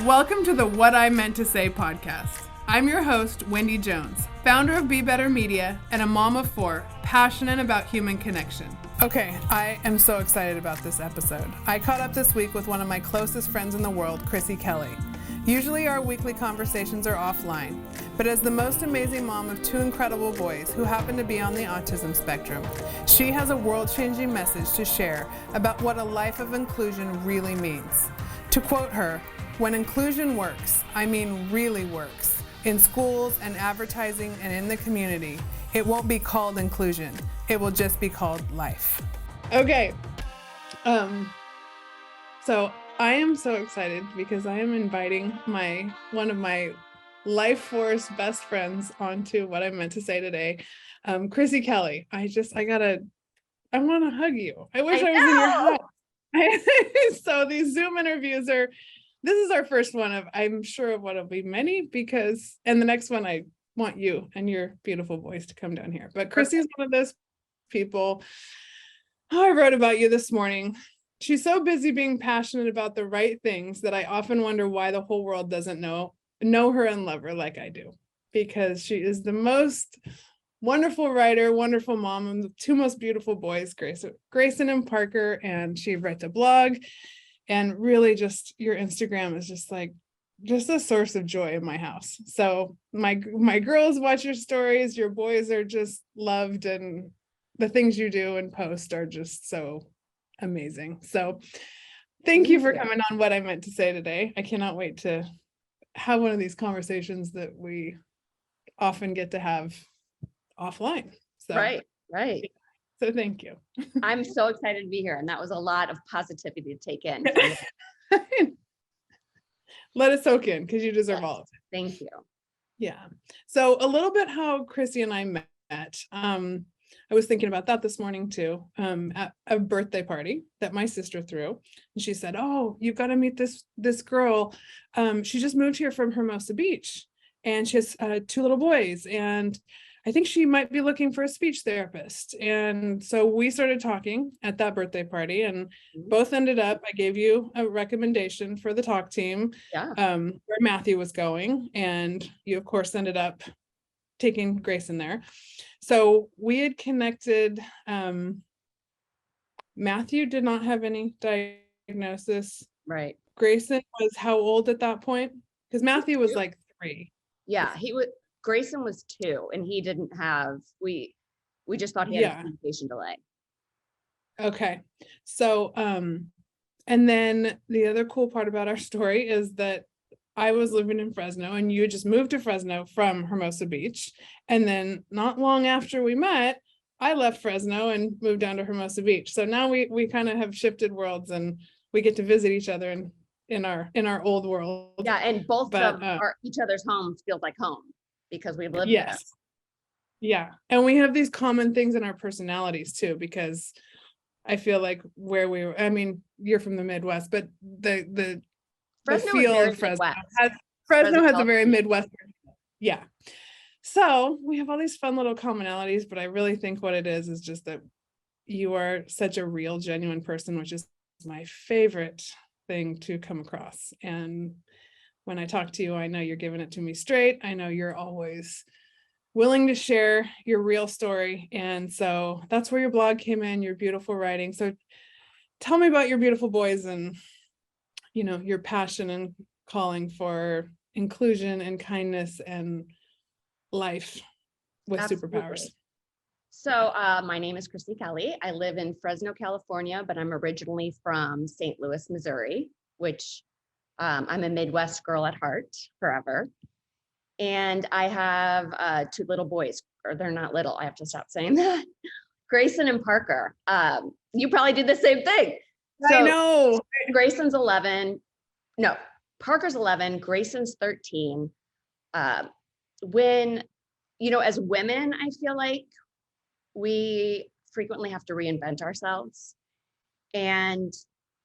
Welcome to the What I Meant to Say podcast. I'm your host, Wendy Jones, founder of Be Better Media and a mom of 4, passionate about human connection. Okay, I am so excited about this episode. I caught up this week with one of my closest friends in the world, Chrissy Kelly. Usually our weekly conversations are offline, but as the most amazing mom of 2 incredible boys who happen to be on the autism spectrum, she has a world-changing message to share about what a life of inclusion really means. To quote her, "When inclusion works, I mean really works, in schools and advertising and in the community, it won't be called inclusion. It will just be called life." Okay. So I am so excited because I am inviting one of my life force best friends onto What I Meant to Say today. Chrissy Kelly. I want to hug you. I wish I was in your house. So these Zoom interviews this is our first one of, I'm sure of what will be many, and the next one I want you and your beautiful voice to come down here. But Chrissy's one of those people. I wrote about you this morning. She's so busy being passionate about the right things that I often wonder why the whole world doesn't know her and love her like I do, because she is the most wonderful writer, wonderful mom, and the 2 most beautiful boys, Greyson and Parker, and she writes a blog, and really just your Instagram is just a source of joy in my house. So my girls watch your stories, your boys are just loved, and the things you do and post are just so amazing. So thank you for coming on What I Meant to Say today. I cannot wait to have one of these conversations that we often get to have offline. So Right. So thank you. I'm so excited to be here. And that was a lot of positivity to take in. Let it soak in, because you deserve all of it. Thank you. Yeah. So a little bit how Chrissy and I met. I was thinking about that this morning too, at a birthday party that my sister threw. And she said, "Oh, you've got to meet this girl. She just moved here from Hermosa Beach, and she has 2 little boys, and I think she might be looking for a speech therapist." And so we started talking at that birthday party, and both ended up, I gave you a recommendation for the talk team, where Matthew was going, and you of course ended up taking Grayson there. So we had connected. Matthew did not have any diagnosis. Right. Grayson was how old at that point? Because Matthew was like 3. Yeah, Grayson was 2, and he didn't have, we just thought he had a communication delay. Okay. So, and then the other cool part about our story is that I was living in Fresno, and you had just moved to Fresno from Hermosa Beach. And then not long after we met, I left Fresno and moved down to Hermosa Beach. So now we kind of have shifted worlds, and we get to visit each other in our old world. Yeah, and both of each other's homes feels like home because we live there. Yeah. And we have these common things in our personalities too, because I feel like you're from the Midwest, but the feel of Fresno has a very Midwestern. Yeah. So we have all these fun little commonalities, but I really think what it is just that you are such a real, genuine person, which is my favorite thing to come across. And when I talk to you, I know you're giving it to me straight. I know you're always willing to share your real story. And so that's where your blog came in, your beautiful writing. So tell me about your beautiful boys and, your passion and calling for inclusion and kindness and life with superpowers. So my name is Chrissy Kelly. I live in Fresno, California, but I'm originally from St. Louis, Missouri, which I'm a Midwest girl at heart forever. And I have 2 little boys, or they're not little. I have to stop saying that. Grayson and Parker. You probably do the same thing. So I know. Grayson's 11. No, Parker's 11. Grayson's 13. When, as women, I feel like we frequently have to reinvent ourselves. And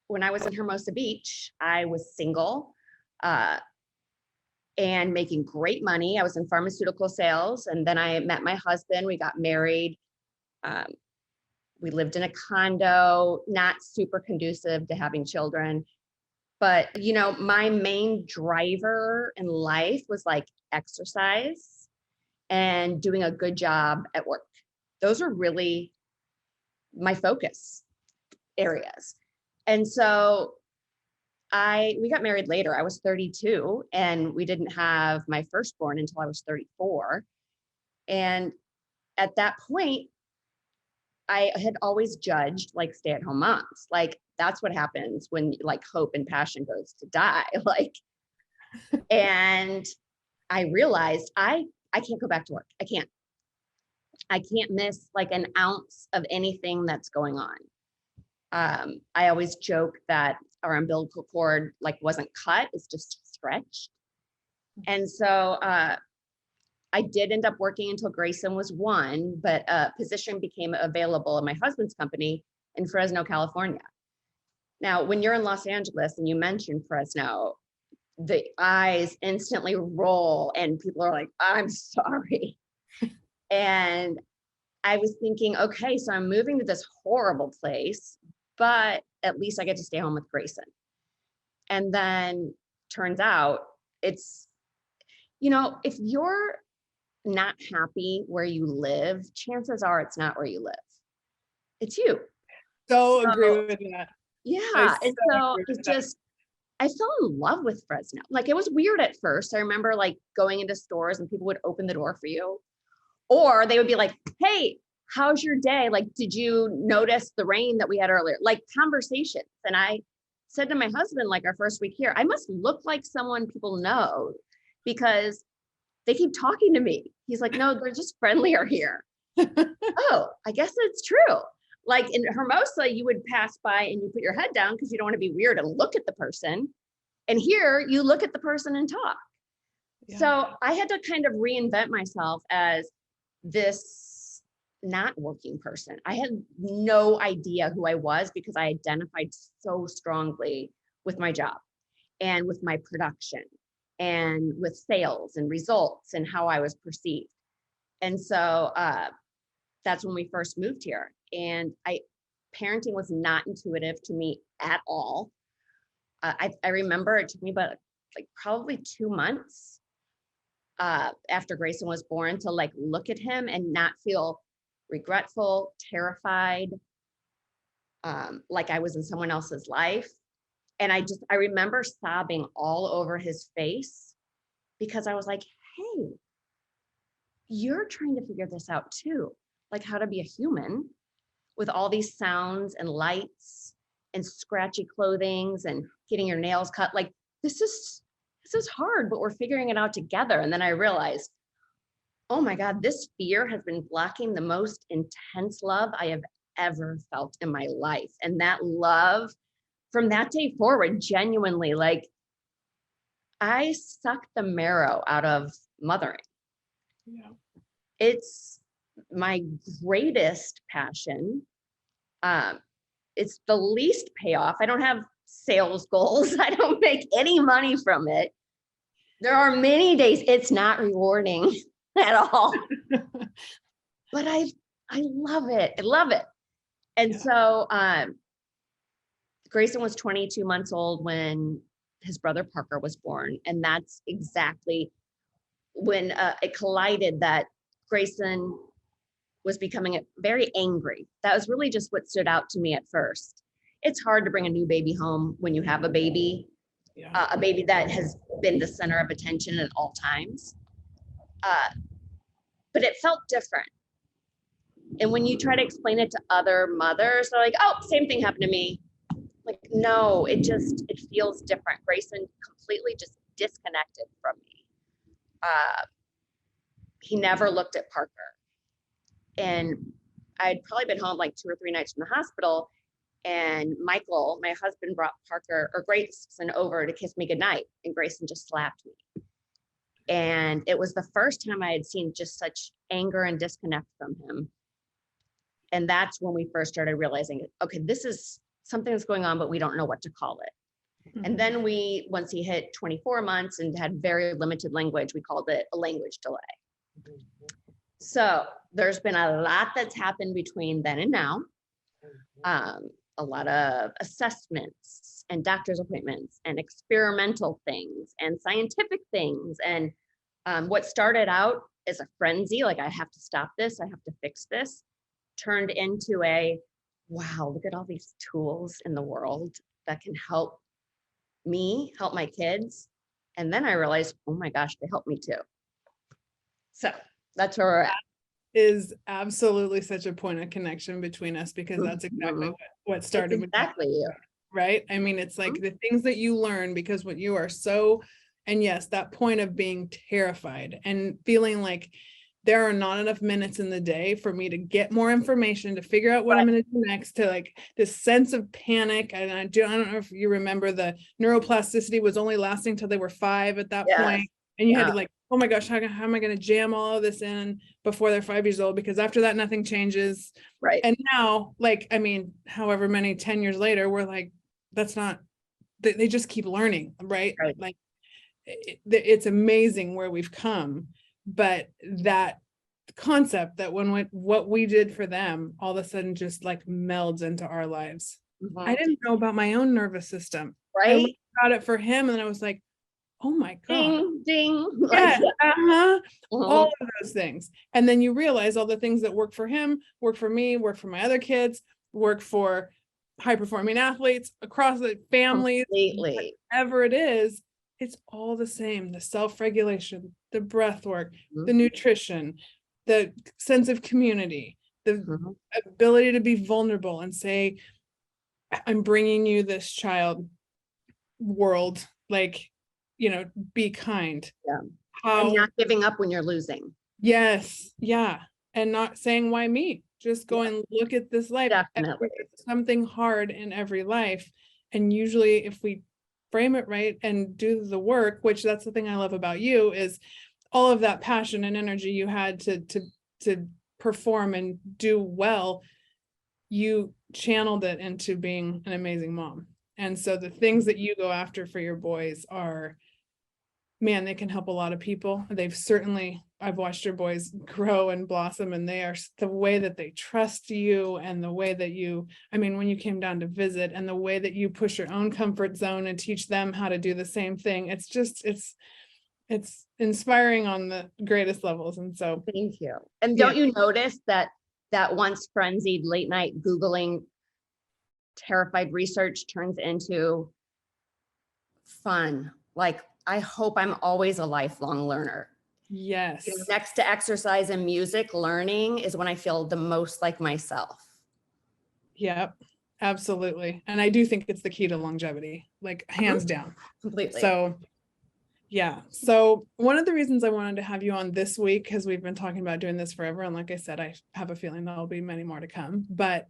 when I was in Hermosa Beach, I was single and making great money. I was in pharmaceutical sales. And then I met my husband. We got married. We lived in a condo, not super conducive to having children. But, you know, my main driver in life was like exercise and doing a good job at work. Those are really my focus areas. And so we got married later. I was 32 and we didn't have my firstborn until I was 34. And at that point, I had always judged like stay-at-home moms. Like that's what happens when like hope and passion goes to die. Like, and I realized I can't go back to work. I can't miss like an ounce of anything that's going on. I always joke that our umbilical cord like wasn't cut, it's just stretched. And so I did end up working until Greyson was 1, but a position became available in my husband's company in Fresno, California. Now, when you're in Los Angeles and you mention Fresno, the eyes instantly roll and people are like, I'm sorry. And I was thinking, okay, so I'm moving to this horrible place, but at least I get to stay home with Greyson. And then turns out it's, you know, if you're not happy where you live, chances are it's not where you live. It's you. So agree with that. Yeah. And so it just, I fell in love with Fresno. Like it was weird at first. I remember like going into stores and people would open the door for you. Or they would be like, hey, how's your day? Like, did you notice the rain that we had earlier? Like conversations. And I said to my husband, like our first week here, I must look like someone people know because they keep talking to me. He's like, no, they're just friendlier here. Oh, I guess it's true. Like in Hermosa, you would pass by and you put your head down because you don't want to be weird and look at the person. And here you look at the person and talk. Yeah. So I had to kind of reinvent myself as this not working person. I had no idea who I was because I identified so strongly with my job and with my production and with sales and results and how I was perceived. And so that's when we first moved here. And parenting was not intuitive to me at all. I remember it took me about like probably 2 months after Greyson was born to like look at him and not feel regretful, terrified, like I was in someone else's life. And I remember sobbing all over his face because I was like, hey, you're trying to figure this out too. Like how to be a human with all these sounds and lights and scratchy clothings and getting your nails cut. Like this is hard, but we're figuring it out together. And then I realized, oh my God, this fear has been blocking the most intense love I have ever felt in my life. And that love from that day forward, genuinely, like I sucked the marrow out of mothering. Yeah. It's my greatest passion. It's the least payoff. I don't have sales goals. I don't make any money from it. There are many days it's not rewarding at all. But I love it. I love it. And so Greyson was 22 months old when his brother Parker was born. And that's exactly when it collided that Greyson was becoming very angry. That was really just what stood out to me at first. It's hard to bring a new baby home when you have a baby, a baby that has been the center of attention at all times. But it felt different. And when you try to explain it to other mothers, they're like, oh, same thing happened to me. Like, no, it feels different. Greyson completely just disconnected from me. He never looked at Parker. And I'd probably been home like 2 or 3 nights from the hospital. And Michael, my husband, brought Greyson over to kiss me goodnight. And Greyson just slapped me. And it was the first time I had seen just such anger and disconnect from him. And that's when we first started realizing, okay, this is something that's going on, but we don't know what to call it. Mm-hmm. And then once he hit 24 months and had very limited language, we called it a language delay. Mm-hmm. So there's been a lot that's happened between then and now. A lot of assessments appointments and doctor's appointments and experimental things and scientific things. And what started out as a frenzy, like I have to stop this, I have to fix this, turned into a, wow, look at all these tools in the world that can help me, help my kids. And then I realized, oh my gosh, they help me too. So that's where we're at. Is absolutely such a point of connection between us, because that's exactly what started with exactly you. Right? I mean, it's like the things that you learn, because what you are so, and yes, that point of being terrified and feeling like there are not enough minutes in the day for me to get more information, to figure out what I'm going to do next, to like this sense of panic. And I don't know if you remember, the neuroplasticity was only lasting till they were 5 at that point. And you had to like, oh my gosh, how am I going to jam all of this in before they're 5 years old? Because after that, nothing changes. Right. And now, like, I mean, however many 10 years later, we're like, that's not, they just keep learning, right? Like it's amazing where we've come, but that concept that when what we did for them all of a sudden just like melds into our lives. I didn't know about my own nervous system. I learned about it for him, and I was like, oh my god, ding, ding. Yeah, all of those things. And then you realize all the things that work for him work for me, work for my other kids, work for high performing athletes across the families. Completely. Whatever it is, it's all the same. The self-regulation, the breath work, the nutrition, the sense of community, the ability to be vulnerable and say, I'm bringing you this child world, like, you know, be kind. And not giving up when you're losing. Yes. Yeah. And not saying, why me? Just go and look at this life. Definitely. Something hard in every life. And usually if we frame it right and do the work, which that's the thing I love about you, is all of that passion and energy you had to perform and do well, you channeled it into being an amazing mom. And so the things that you go after for your boys are, man, they can help a lot of people. I've watched your boys grow and blossom, and they are, the way that they trust you and the way that you, I mean, when you came down to visit and the way that you push your own comfort zone and teach them how to do the same thing, it's just, it's inspiring on the greatest levels. And so thank you. And don't you notice that once frenzied late night Googling terrified research turns into fun? Like, I hope I'm always a lifelong learner. Yes. Next to exercise and music, learning is when I feel the most like myself. Yep, absolutely. And I do think it's the key to longevity, like hands down. Completely. So yeah. So one of the reasons I wanted to have you on this week, because we've been talking about doing this forever. And like I said, I have a feeling there'll be many more to come, but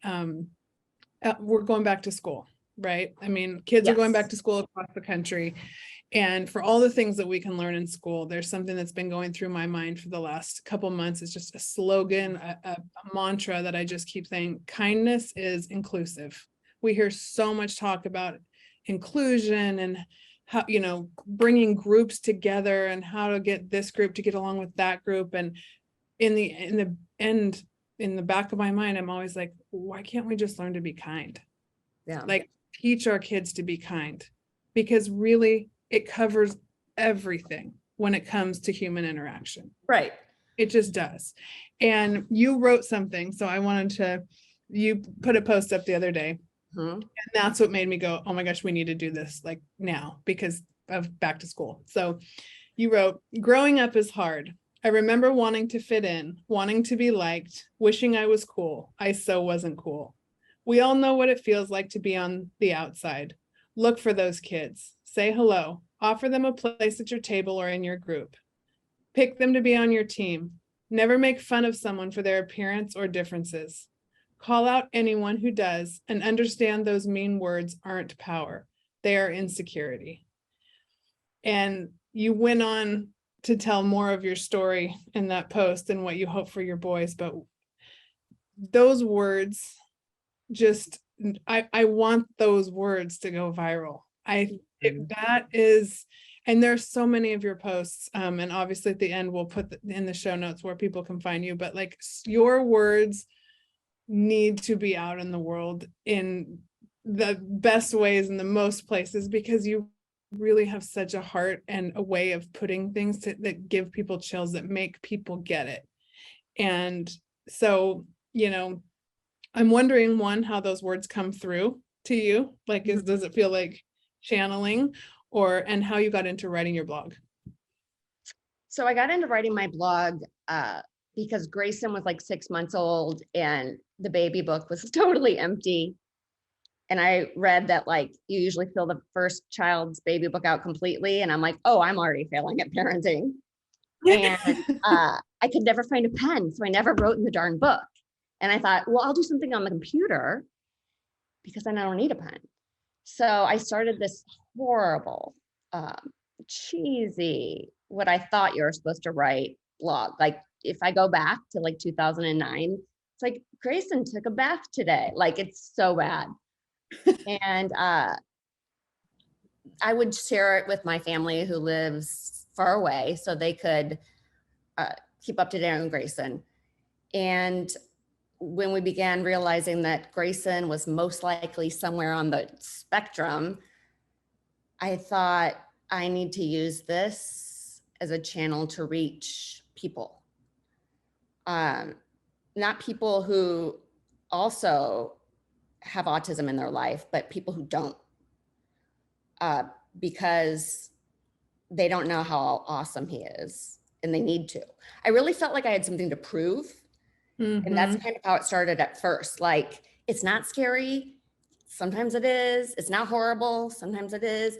we're going back to school, right? I mean, kids are going back to school across the country. And for all the things that we can learn in school, there's something that's been going through my mind for the last couple months. It's just a slogan, a mantra that I just keep saying: kindness is inclusive. We hear so much talk about inclusion and how, you know, bringing groups together and how to get this group to get along with that group. And in the end, in the back of my mind, I'm always like, why can't we just learn to be kind? Like, teach our kids to be kind, because really it covers everything when it comes to human interaction. Right. It just does. And you wrote something, so I wanted to, you put a post up the other day, and that's what made me go, oh my gosh, we need to do this like now because of back to school. So you wrote, growing up is hard. I remember wanting to fit in, wanting to be liked, wishing I was cool. I so wasn't cool. We all know what it feels like to be on the outside. Look for those kids. Say hello. Offer them a place at your table or in your group. Pick them to be on your team. Never make fun of someone for their appearance or differences. Call out anyone who does, and understand those mean words aren't power. They are insecurity. And you went on to tell more of your story in that post and what you hope for your boys. But those words, just, I want those words to go viral. That is, and there's so many of your posts, and obviously at the end we'll put in the show notes where people can find you, but like your words need to be out in the world in the best ways and the most places, because you really have such a heart and a way of putting things that give people chills, that make people get it. And so, I'm wondering, one, how those words come through to you. Like, does it feel like channeling, and how you got into writing your blog? So I got into writing my blog because Grayson was like 6 months old and the baby book was totally empty. And I read that like you usually fill the first child's baby book out completely. And I'm like, oh, I'm already failing at parenting. And I could never find a pen. So I never wrote in the darn book. And I thought, well, I'll do something on the computer because then I don't need a pen. So I started this horrible, cheesy, what I thought you were supposed to write blog. Like if I go back to like 2009, it's like Grayson took a bath today. Like it's so bad. And I would share it with my family who lives far away so they could keep up to date on Grayson. And when we began realizing that Grayson was most likely somewhere on the spectrum, I thought I need to use this as a channel to reach people. Not people who also have autism in their life, but people who don't, because they don't know how awesome he is and they need to. I really felt like I had something to prove. And that's kind of how it started at first. Like, it's not scary. Sometimes it is. It's not horrible. Sometimes it is.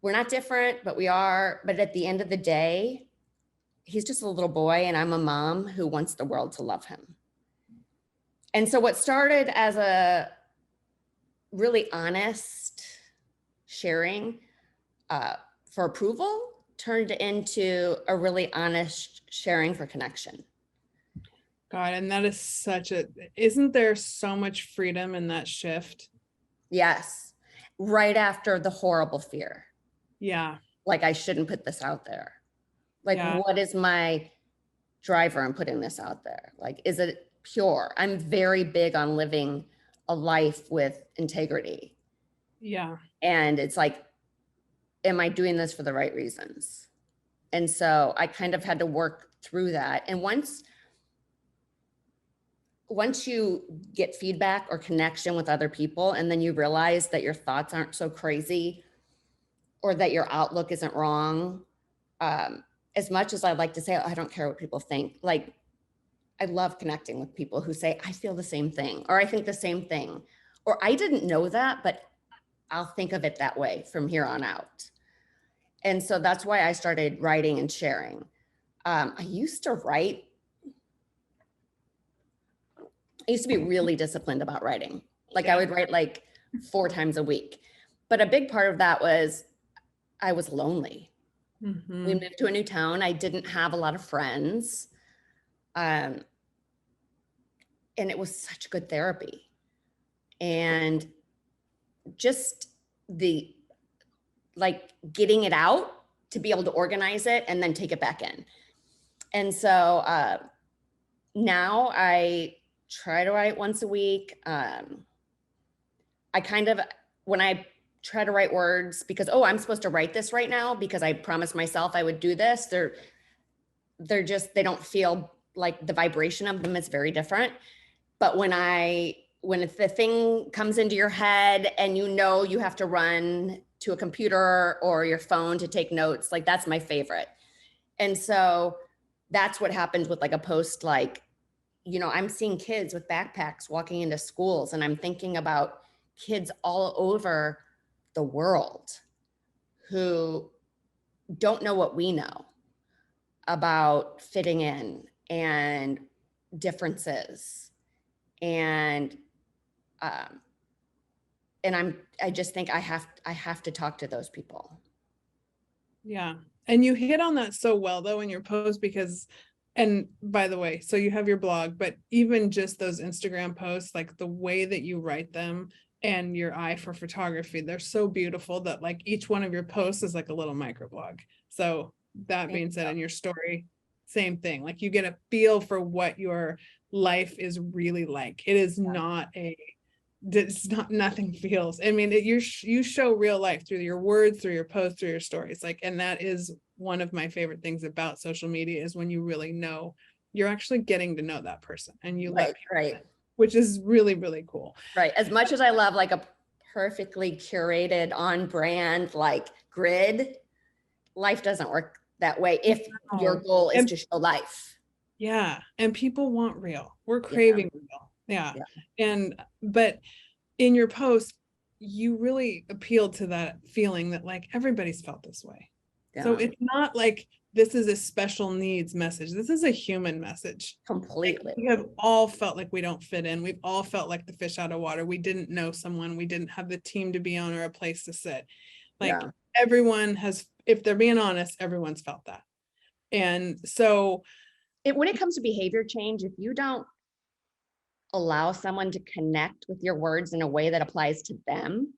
We're not different, but we are. But at the end of the day, he's just a little boy and I'm a mom who wants the world to love him. And so what started as a really honest sharing for approval turned into a really honest sharing for connection. God, and that is isn't there so much freedom in that shift? Yes. Right after the horrible fear. Yeah. Like, I shouldn't put this out there. Like, Yeah. what is my driver in putting this out there? Like, is it pure? I'm very big on living a life with integrity. Yeah. And it's like, am I doing this for the right reasons? And so I kind of had to work through that. And once you get feedback or connection with other people, and then you realize that your thoughts aren't so crazy or that your outlook isn't wrong, as much as I'd like to say, oh, I don't care what people think, like, I love connecting with people who say, I feel the same thing, or I think the same thing, or I didn't know that, but I'll think of it that way from here on out. And so that's why I started writing and sharing. I used to be really disciplined about writing. Like, I would write like 4 times a week. But a big part of that was I was lonely. We moved to a new town. I didn't have a lot of friends. And it was such good therapy. And just getting it out to be able to organize it and then take it back in. And so now I try to write once a week. When I try to write words because, oh, I'm supposed to write this right now because I promised myself I would do this, they don't feel like the vibration of them is very different. But when the thing comes into your head and you have to run to a computer or your phone to take notes, like, that's my favorite. And so that's what happens with like a post, like, I'm seeing kids with backpacks walking into schools, and I'm thinking about kids all over the world who don't know what we know about fitting in and differences. And I just think I have to talk to those people. Yeah. And you hit on that so well though in your post, because, and by the way, so you have your blog, but even just those Instagram posts, like the way that you write them and your eye for photography, they're so beautiful that like each one of your posts is like a little microblog. So that being said, in your story, same thing, like you get a feel for what your life is really like. It is not it's not, nothing feels, I mean, you show real life through your words, through your posts, through your stories, like, and that is one of my favorite things about social media, is when you really know, you're actually getting to know that person, and you let people, Right. which is really, really cool. Right. As much as I love like a perfectly curated on brand, like grid, life doesn't work that way if your goal is And to show life. yeah, and people want real. We're Yeah. craving real. Yeah. Yeah. And but in your post, you really appealed to that feeling that like everybody's felt this way. So Yeah. it's not like this is a special needs message. This is a human message. Like, Completely. we have all felt like we don't fit in. We've all felt like the fish out of water. We didn't know someone. We didn't have the team to be on or a place to sit. Like Yeah. everyone has, if they're being honest, everyone's felt that. And so When it comes to behavior change, if you don't allow someone to connect with your words in a way that applies to them,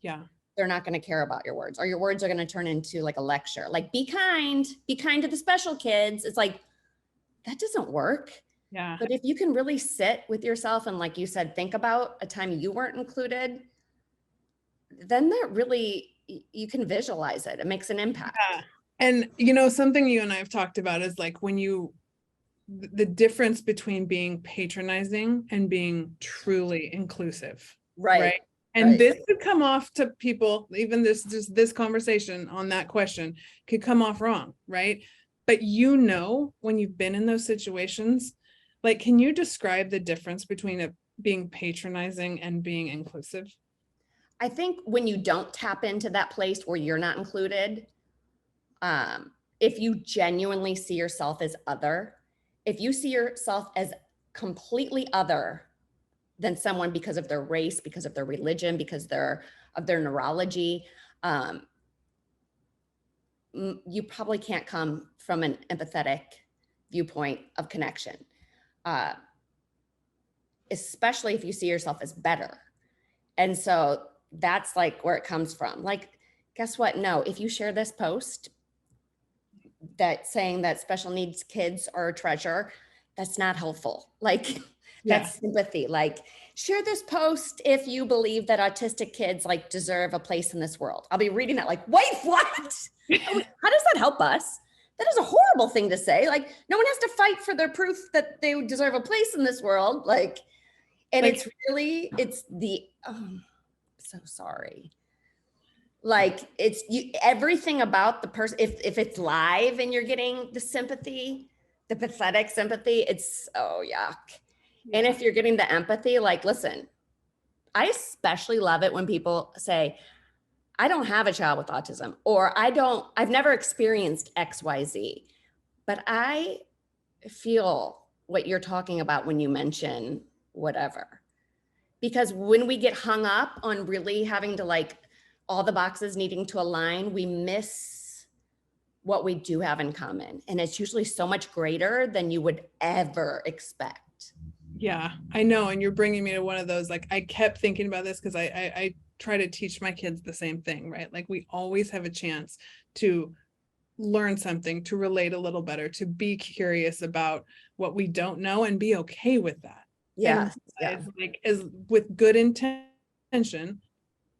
yeah, they're not going to care about your words, or your words are going to turn into like a lecture, like be kind to the special kids. It's like, that doesn't work. yeah. But if you can really sit with yourself and, like you said, think about a time you weren't included, then that really, you can visualize it. It makes an impact. Yeah. And you know, something you and I have talked about is like when you, the difference between being patronizing and being truly inclusive. Right. And Right. this could come off to people, even this conversation on that question could come off wrong, right? But you know, when you've been in those situations, like, can you describe the difference between being patronizing and being inclusive? I think when you don't tap into that place where you're not included, if you genuinely see yourself as other, if you see yourself as completely other than someone because of their race, because of their religion, because of their neurology, you probably can't come from an empathetic viewpoint of connection, especially if you see yourself as better. And so that's like where it comes from. Like, guess what? No, if you share this post that saying that special needs kids are a treasure, that's not helpful. Like, that's sympathy. Like, share this post if you believe that autistic kids like deserve a place in this world. I'll be reading that like, wait, what? How does that help us? That is a horrible thing to say. Like, no one has to fight for their proof that they deserve a place in this world. Like, and Like, it's really, it's the, so sorry. Like, it's you, everything about the person, if it's live and you're getting the sympathy, the pathetic sympathy, it's, oh, yuck. And if you're getting the empathy, like, listen, I especially love it when people say, I don't have a child with autism, or I've never experienced XYZ, but I feel what you're talking about when you mention whatever. Because when we get hung up on really having to like all the boxes needing to align, we miss what we do have in common. And it's usually so much greater than you would ever expect. yeah, I know. And you're bringing me to one of those, like, I kept thinking about this because I try to teach my kids the same thing, right? Like, we always have a chance to learn something, to relate a little better, to be curious about what we don't know and be okay with that. Yeah. And like, as with good intention,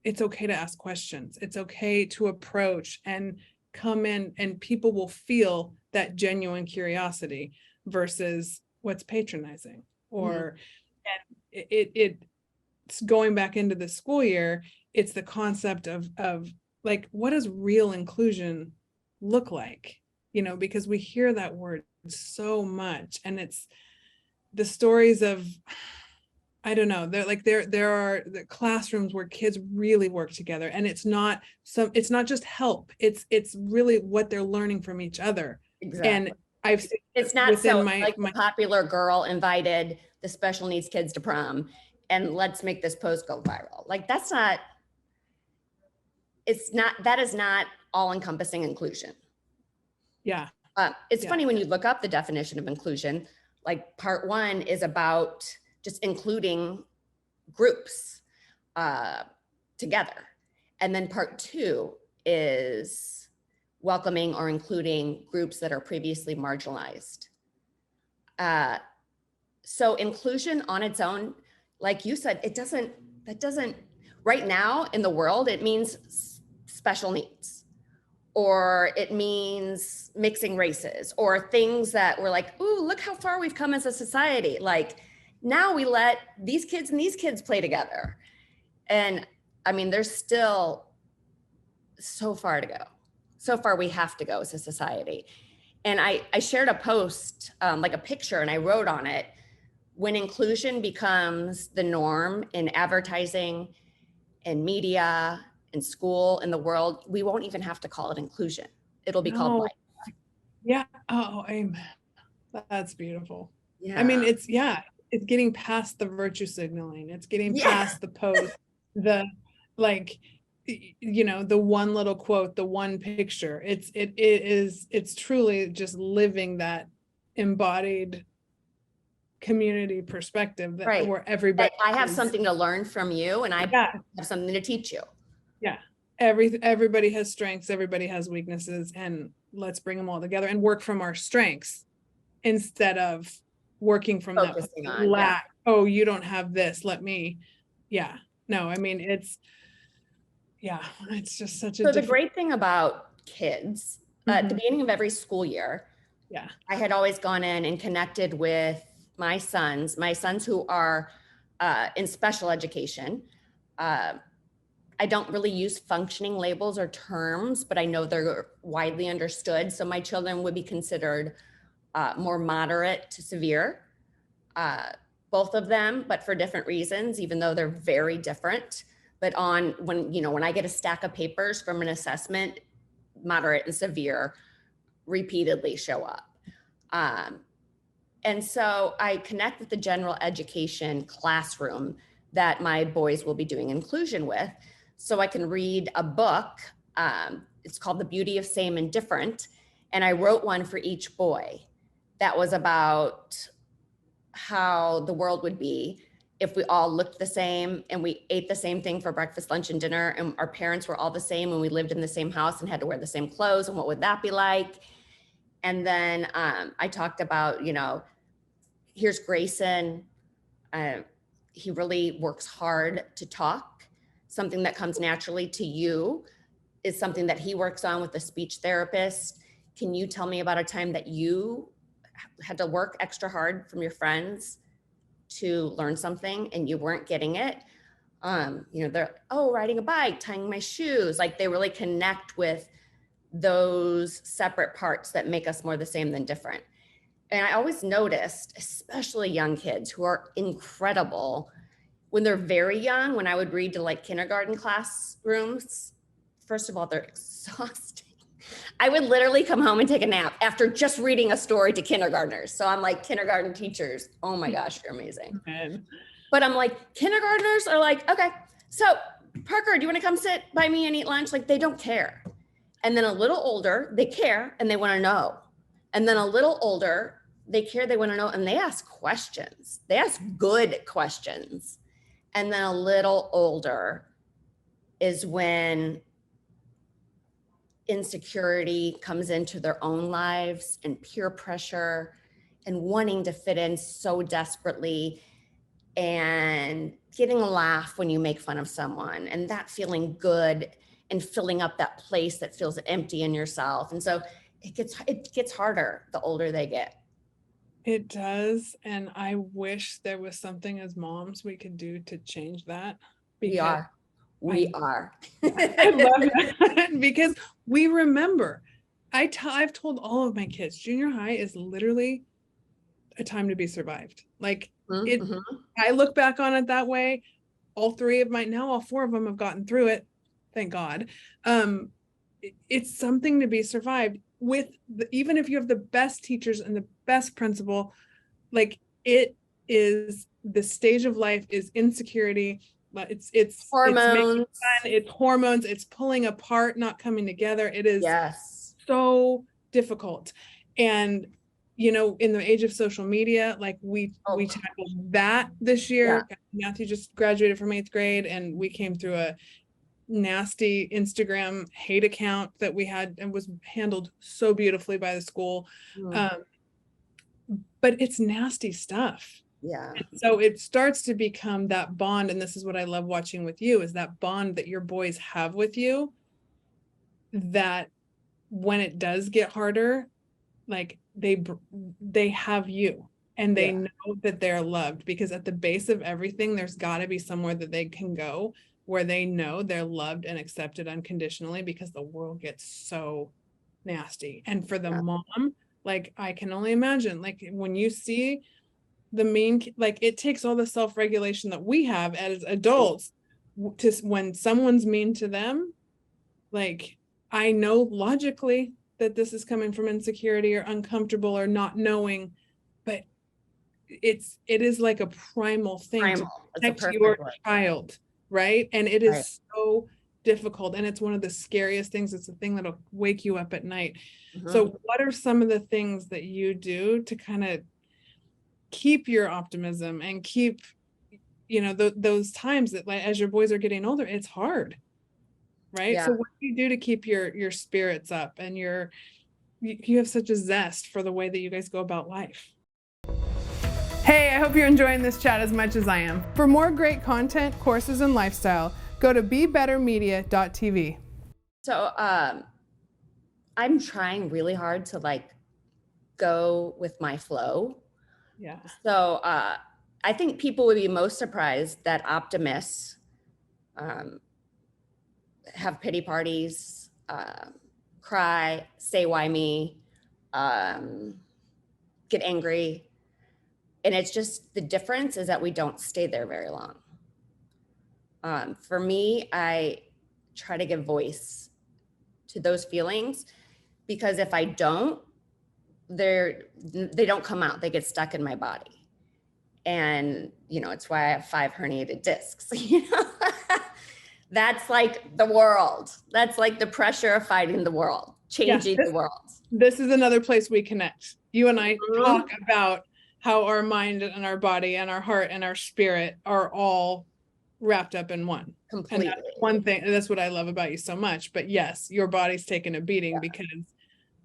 it's okay to ask questions. It's okay to approach and come in, and people will feel that genuine curiosity versus what's patronizing. Or and it's going back into the school year, it's the concept of like, what does real inclusion look like? You know, because we hear that word so much, and it's the stories of, I don't know, there are the classrooms where kids really work together, and it's not just help, it's really what they're learning from each other. Exactly. And I've seen it's not within so my like the popular girl invited the special needs kids to prom and let's make this post go viral. Like, that's not, that is not all encompassing inclusion. yeah. It's funny when you look up the definition of inclusion, like part 1 is about just including groups together. And then part 2 is welcoming or including groups that are previously marginalized. So inclusion on its own, like you said, that doesn't, right now in the world, it means special needs, or it means mixing races, or things that we're like, ooh, look how far we've come as a society. Like now we let these kids and these kids play together. And I mean, there's still so far to go. So far we have to go as a society. And I shared a post, like a picture, and I wrote on it, when inclusion becomes the norm in advertising and media and school in the world, we won't even have to call it inclusion. It'll be called No. life. Yeah. Oh, amen. That's beautiful. Yeah. I mean, it's getting past the virtue signaling. It's getting past the post, the like, the one little quote, the one picture. It's truly just living that embodied community perspective that Right. where everybody I have something to learn from you, and I have something to teach you. Yeah. Everybody has strengths, everybody has weaknesses, and let's bring them all together and work from our strengths instead of working from Focusing that on, lack. Oh, you don't have this. Let me. Yeah. No, I mean, it's just such a So the great thing about kids, at the beginning of every school year, yeah, I had always gone in and connected with my sons who are in special education. I don't really use functioning labels or terms, but I know they're widely understood. So my children would be considered more moderate to severe, both of them, but for different reasons, even though they're very different. But when I get a stack of papers from an assessment, moderate and severe repeatedly show up. And so I connect with the general education classroom that my boys will be doing inclusion with. So I can read a book. It's called The Beauty of Same and Different. And I wrote one for each boy that was about how the world would be if we all looked the same and we ate the same thing for breakfast, lunch, and dinner, and our parents were all the same and we lived in the same house and had to wear the same clothes, and what would that be like? And then I talked about, here's Greyson. He really works hard to talk. Something that comes naturally to you is something that he works on with a speech therapist. Can you tell me about a time that you had to work extra hard from your friends to learn something and you weren't getting it? They're, riding a bike, tying my shoes. Like they really connect with those separate parts that make us more the same than different. And I always noticed, especially young kids who are incredible, when they're very young, when I would read to like kindergarten classrooms, first of all, they're exhausting. I would literally come home and take a nap after just reading a story to kindergartners. So I'm like, kindergarten teachers, oh my gosh, you're amazing. Man. But I'm like, kindergartners are like, okay, so Parker, do you want to come sit by me and eat lunch? Like they don't care. And then a little older, they care and they want to know. And then a little older, they care, they want to know, and they ask questions. They ask good questions. And then a little older is when insecurity comes into their own lives and peer pressure and wanting to fit in so desperately and getting a laugh when you make fun of someone and that feeling good and filling up that place that feels empty in yourself. And so it gets harder the older they get. It does. And I wish there was something as moms we could do to change that. We are. I love that because we remember. I've told all of my kids, junior high is literally a time to be survived. Like I look back on it that way. All four of them have gotten through it. Thank God. It's something to be survived with, even if you have the best teachers and the best principal, like it is, the stage of life is insecurity. It's hormones. It's hormones. It's pulling apart, not coming together. It is so difficult. And in the age of social media, like we tackled that this year. Matthew just graduated from 8th grade, and we came through a nasty Instagram hate account that we had and was handled so beautifully by the school. But it's nasty stuff. Yeah. So it starts to become that bond. And this is what I love watching with you, is that bond that your boys have with you, that when it does get harder, like they have you, and they know that they're loved, because at the base of everything, there's got to be somewhere that they can go where they know they're loved and accepted unconditionally, because the world gets so nasty. And for the mom, like, I can only imagine, like, when you see the mean, like, it takes all the self-regulation that we have as adults to, when someone's mean to them, like, I know logically that this is coming from insecurity or uncomfortable or not knowing, but it is like a primal thing to protect your child, right? And it is so difficult, and it's one of the scariest things. It's the thing that'll wake you up at night. So what are some of the things that you do to kind of keep your optimism and keep, you know, those times that, like, as your boys are getting older, it's hard, right? So what do you do to keep your spirits up, and you have such a zest for the way that you guys go about life? Hey, I hope you're enjoying this chat as much as I am. For more great content, courses, and lifestyle, go to BeBetterMedia.tv. So I'm trying really hard to, like, go with my flow. Yeah. So I think people would be most surprised that optimists have pity parties, cry, say why me, get angry. And it's just, the difference is that we don't stay there very long. For me, I try to give voice to those feelings, because if I don't, they don't come out, they get stuck in my body. And, you know, it's why I have 5 herniated discs. You know, that's like the world. That's like the pressure of fighting the world, changing the world. This is another place we connect. You and I talk about how our mind and our body and our heart and our spirit are all wrapped up in one. Completely. And that's one thing. That's what I love about you so much. But yes, your body's taken a beating because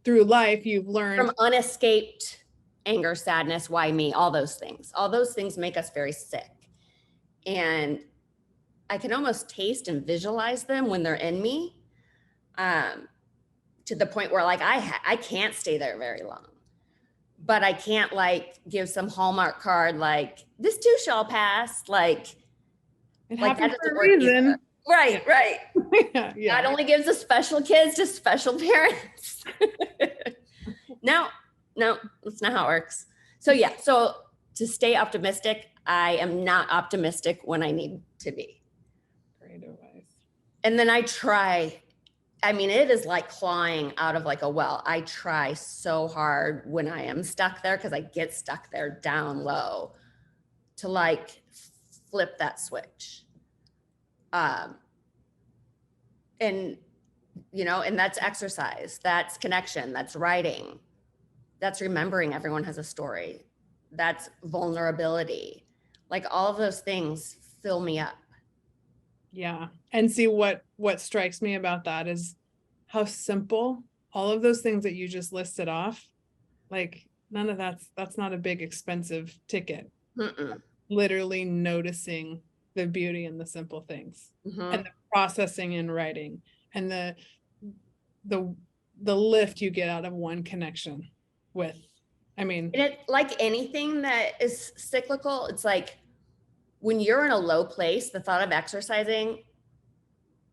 through life you've learned from unescaped anger, sadness, why me, all those things make us very sick. And I can almost taste and visualize them when they're in me, to the point where, like, I can't stay there very long, but I can't, like, give some Hallmark card, like, this too shall pass. Like that doesn't work either. Right. God only gives the special kids to special parents. No, that's not how it works. So so to stay optimistic, I am not optimistic when I need to be. Great advice. And then I try, I mean, it is like clawing out of, like, a well. I try so hard when I am stuck there, because I get stuck there down low, to, like, flip that switch. And, you know, and that's exercise, that's connection, that's writing, that's remembering everyone has a story, that's vulnerability. Like, all of those things fill me up. Yeah. And see, what strikes me about that is how simple all of those things that you just listed off, like, none of that's not a big expensive ticket. Literally noticing the beauty in the simple things, and the processing and writing, and the lift you get out of one connection with, I mean, and it, like anything that is cyclical, it's like, when you're in a low place, the thought of exercising,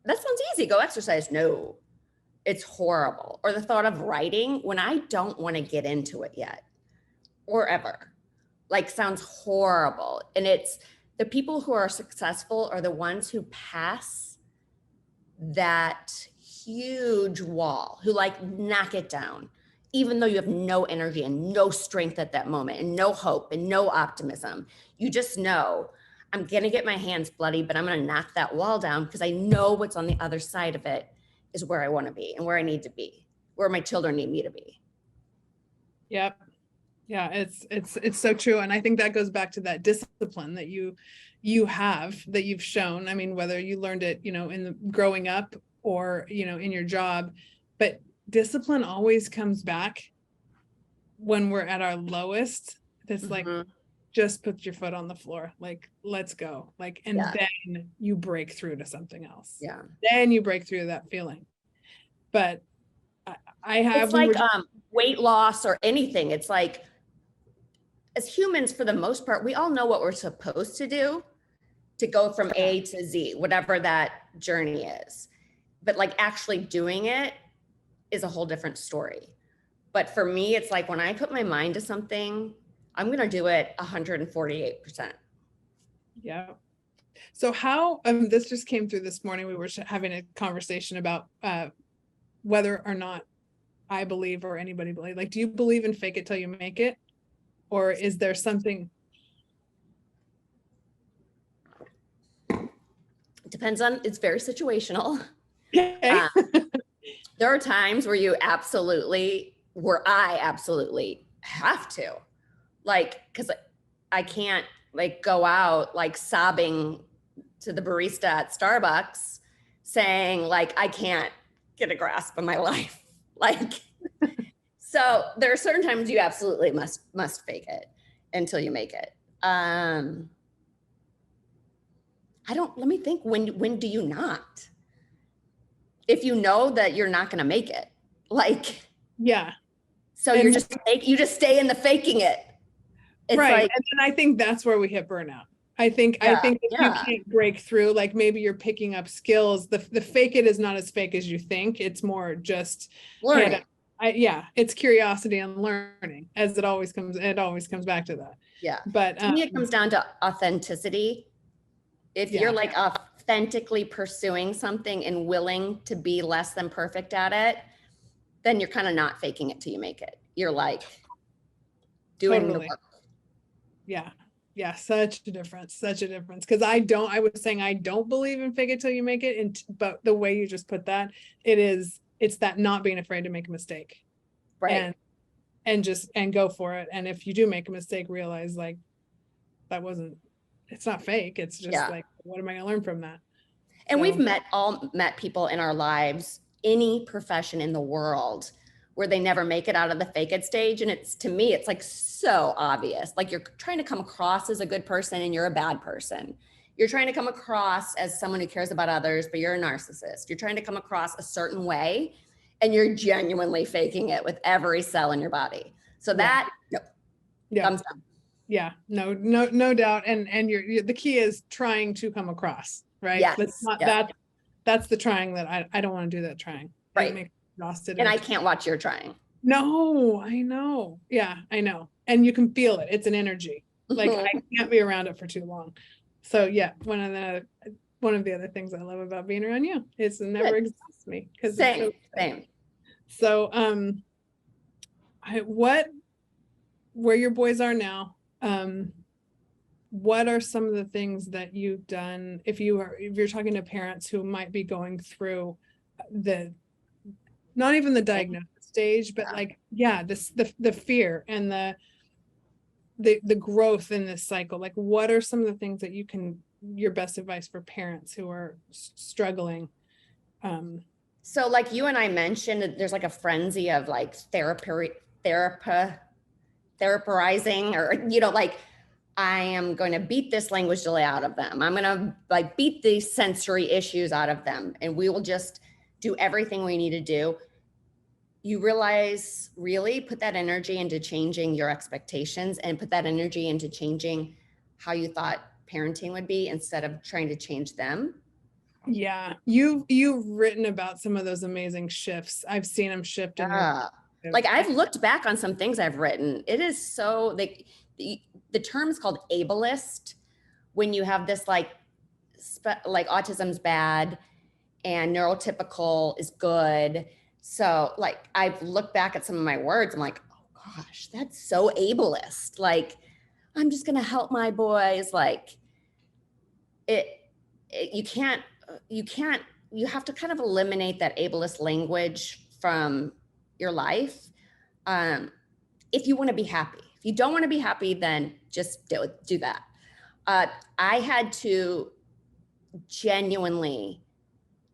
that sounds easy, go exercise. No, it's horrible. Or the thought of writing, when I don't want to get into it yet or ever, like, sounds horrible. And it's the people who are successful are the ones who pass that huge wall, who, like, knock it down, even though you have no energy and no strength at that moment, and no hope and no optimism. You just know, I'm going to get my hands bloody, but I'm going to knock that wall down, because I know what's on the other side of it is where I want to be and where I need to be, where my children need me to be. Yep. Yeah, it's so true. And I think that goes back to that discipline that you have, that you've shown. I mean, whether you learned it, you know, in the growing up or, you know, in your job, but discipline always comes back when we're at our lowest. It's like, just put your foot on the floor, like, let's go. Like, and Yeah. then you break through to something else. Yeah. Then you break through that feeling. But I have, It's like weight loss or anything. It's like, as humans, for the most part, we all know what we're supposed to do to go from A to Z, whatever that journey is. But like actually doing it is a whole different story. But for me, it's like when I put my mind to something, I'm going to do it 148%. Yeah. So how, this just came through this morning. We were having a conversation about whether or not I believe or anybody believe, like, do you believe in fake it till you make it? Or is there something? It depends on, it's very situational. Okay. There are times where I absolutely have to, like, because I can't like go out like sobbing to the barista at Starbucks saying like, I can't get a grasp of my life. Like, so there are certain times you absolutely must fake it until you make it. Let me think, when do you not? If you know that you're not going to make it, like, yeah. So you just stay in the faking it. It's right. like, and then I think that's where we hit burnout. I think if you can't break through, like maybe you're picking up skills, the fake it is not as fake as you think. It's more just learning. It's curiosity and learning, as it always comes back to that. Yeah. But to me, it comes down to authenticity. If you're like authentically pursuing something and willing to be less than perfect at it, then you're kind of not faking it till you make it. You're like doing the work. Yeah. Yeah. Such a difference. Cause I was saying, I don't believe in fake it till you make it. But the way you just put that, it's that not being afraid to make a mistake. Right. And go for it. And if you do make a mistake, realize like, it's not fake. It's just like, what am I going to learn from that? And we've met people in our lives, any profession in the world, where they never make it out of the fake it stage. And to me, it's like so obvious. Like you're trying to come across as a good person and you're a bad person. You're trying to come across as someone who cares about others, but you're a narcissist. You're trying to come across a certain way and you're genuinely faking it with every cell in your body. So that thumbs down. Yeah, no doubt. And you're the key is trying to come across, right? Yes. That's not that's the trying that I don't want to do that trying. Right. It makes me exhausted. And I can't watch your trying. No, I know. Yeah, I know. And you can feel it. It's an energy. Like I can't be around it for too long. So yeah, one of the other things I love about being around you is it never exhausts me. Same. So where your boys are now, what are some of the things that you've done if you're talking to parents who might be going through not even the diagnosis stage, but the fear and the growth in this cycle? Like, what are some of the things that your best advice for parents who are struggling? So like you and I mentioned, there's like a frenzy of like therapizing, or, like, I am going to beat this language delay out of them. I'm going to like beat these sensory issues out of them. And we will just do everything we need to do. You realize, really put that energy into changing your expectations and put that energy into changing how you thought parenting would be instead of trying to change them. Yeah. You've written about some of those amazing shifts. I've seen them shift. Like I've looked back on some things I've written. It is so like the term is called ableist, when you have this like autism's bad and neurotypical is good. So like I've looked back at some of my words. I'm like, oh gosh, that's so ableist. Like I'm just gonna help my boys. Like you have to kind of eliminate that ableist language from your life. If you want to be happy. If you don't want to be happy, then just do that. I had to genuinely